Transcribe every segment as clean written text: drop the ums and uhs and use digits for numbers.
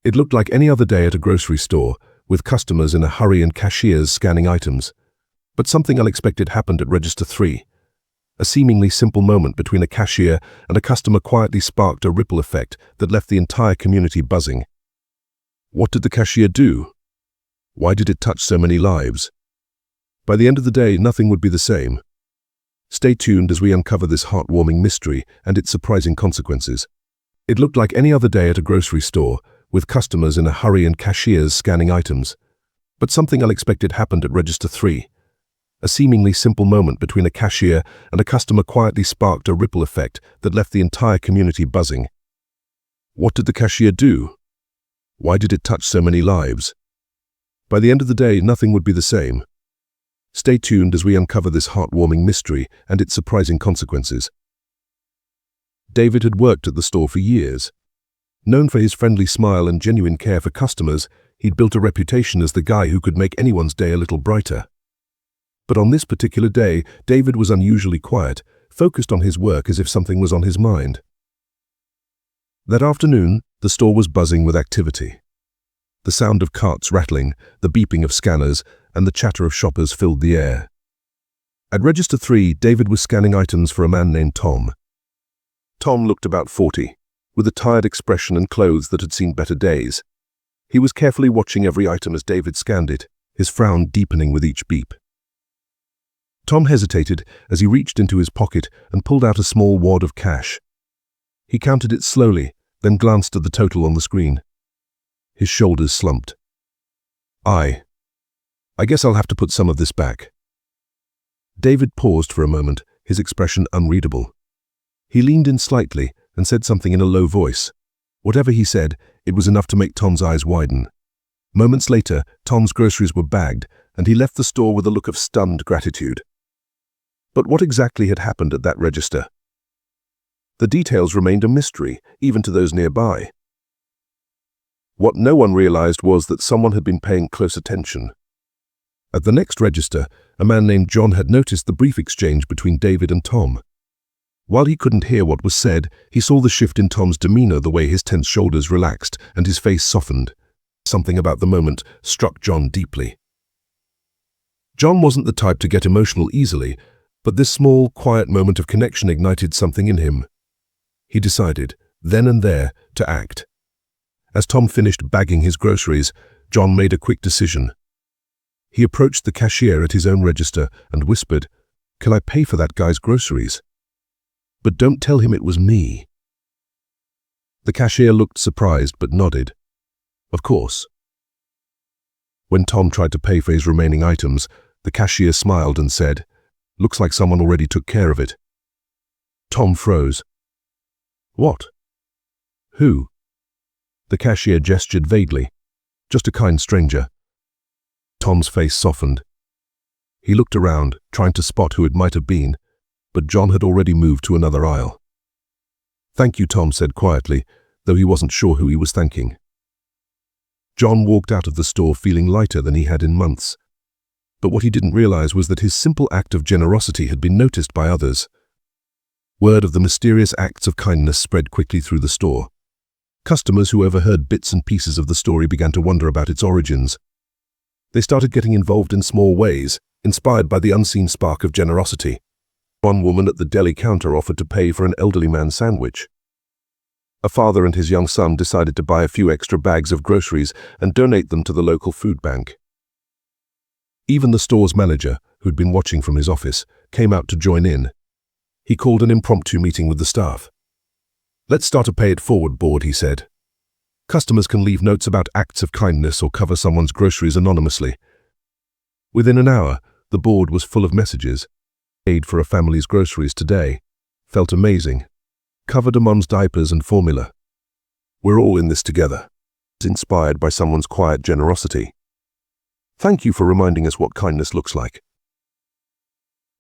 It looked like any other day at a grocery store, with customers in a hurry and cashiers scanning items. But something unexpected happened at Register 3. A seemingly simple moment between a cashier and a customer quietly sparked a ripple effect that left the entire community buzzing. What did the cashier do? Why did it touch so many lives? By the end of the day, nothing would be the same. Stay tuned as we uncover this heartwarming mystery and its surprising consequences. It looked like any other day at a grocery store, with customers in a hurry and cashiers scanning items. But something unexpected happened at Register 3. A seemingly simple moment between a cashier and a customer quietly sparked a ripple effect that left the entire community buzzing. What did the cashier do? Why did it touch so many lives? By the end of the day, nothing would be the same. Stay tuned as we uncover this heartwarming mystery and its surprising consequences. David had worked at the store for years. Known for his friendly smile and genuine care for customers, he'd built a reputation as the guy who could make anyone's day a little brighter. But on this particular day, David was unusually quiet, focused on his work as if something was on his mind. That afternoon, the store was buzzing with activity. The sound of carts rattling, the beeping of scanners, and the chatter of shoppers filled the air. At Register 3, David was scanning items for a man named Tom. Tom looked about 40, with a tired expression and clothes that had seen better days. He was carefully watching every item as David scanned it, his frown deepening with each beep. Tom hesitated as he reached into his pocket and pulled out a small wad of cash. He counted it slowly, then glanced at the total on the screen. His shoulders slumped. I guess I'll have to put some of this back. David paused for a moment, his expression unreadable. He leaned in slightly and said something in a low voice. Whatever he said, it was enough to make Tom's eyes widen. Moments later, Tom's groceries were bagged, and he left the store with a look of stunned gratitude. But what exactly had happened at that register? The details remained a mystery, even to those nearby. What no one realized was that someone had been paying close attention. At the next register, a man named John had noticed the brief exchange between David and Tom. While he couldn't hear what was said, he saw the shift in Tom's demeanor, the way his tense shoulders relaxed and his face softened. Something about the moment struck John deeply. John wasn't the type to get emotional easily, but this small, quiet moment of connection ignited something in him. He decided, then and there, to act. As Tom finished bagging his groceries, John made a quick decision. He approached the cashier at his own register and whispered, "Can I pay for that guy's groceries? But don't tell him it was me." The cashier looked surprised but nodded. Of course. When Tom tried to pay for his remaining items, the cashier smiled and said, "Looks like someone already took care of it." Tom froze. What? Who? The cashier gestured vaguely. Just a kind stranger. Tom's face softened. He looked around, trying to spot who it might have been, but John had already moved to another aisle. "Thank you," Tom said quietly, though he wasn't sure who he was thanking. John walked out of the store feeling lighter than he had in months. But what he didn't realize was that his simple act of generosity had been noticed by others. Word of the mysterious acts of kindness spread quickly through the store. Customers who overheard bits and pieces of the story began to wonder about its origins. They started getting involved in small ways, inspired by the unseen spark of generosity. One woman at the deli counter offered to pay for an elderly man's sandwich. A father and his young son decided to buy a few extra bags of groceries and donate them to the local food bank. Even the store's manager, who'd been watching from his office, came out to join in. He called an impromptu meeting with the staff. "Let's start a pay it forward board," he said. "Customers can leave notes about acts of kindness or cover someone's groceries anonymously." Within an hour, the board was full of messages. "Paid for a family's groceries today. Felt amazing. Covered a mum's diapers and formula. We're all in this together. Inspired by someone's quiet generosity. Thank you for reminding us what kindness looks like."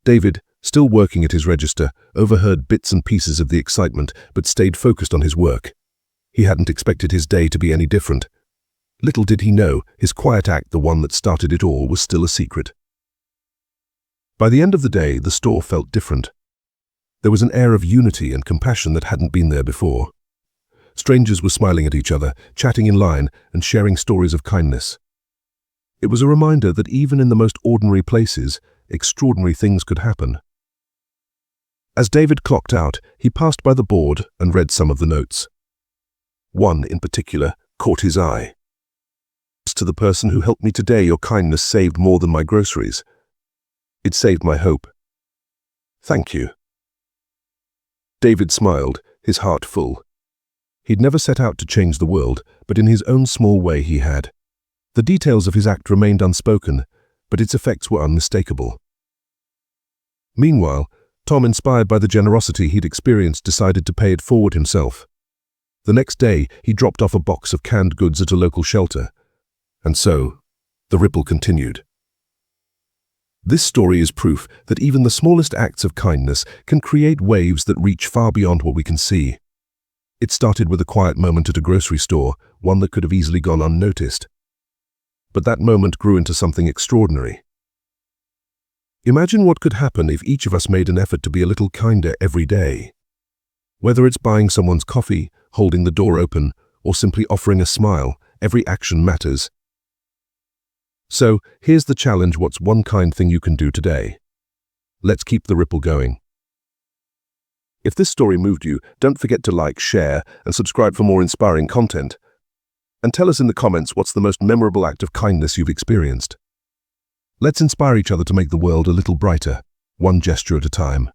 David, still working at his register, overheard bits and pieces of the excitement but stayed focused on his work. He hadn't expected his day to be any different. Little did he know, his quiet act, the one that started it all, was still a secret. By the end of the day, the store felt different. There was an air of unity and compassion that hadn't been there before. Strangers were smiling at each other, chatting in line, and sharing stories of kindness. It was a reminder that even in the most ordinary places, extraordinary things could happen. As David clocked out, he passed by the board and read some of the notes. One, in particular, caught his eye. "To the person who helped me today, your kindness saved more than my groceries. It saved my hope. Thank you." David smiled, his heart full. He'd never set out to change the world, but in his own small way he had. The details of his act remained unspoken, but its effects were unmistakable. Meanwhile, Tom, inspired by the generosity he'd experienced, decided to pay it forward himself. The next day, he dropped off a box of canned goods at a local shelter. And so, the ripple continued. This story is proof that even the smallest acts of kindness can create waves that reach far beyond what we can see. It started with a quiet moment at a grocery store, one that could have easily gone unnoticed. But that moment grew into something extraordinary. Imagine what could happen if each of us made an effort to be a little kinder every day. Whether it's buying someone's coffee, holding the door open, or simply offering a smile, every action matters. So, here's the challenge: what's one kind thing you can do today? Let's keep the ripple going. If this story moved you, don't forget to like, share, and subscribe for more inspiring content. And tell us in the comments what's the most memorable act of kindness you've experienced. Let's inspire each other to make the world a little brighter, one gesture at a time.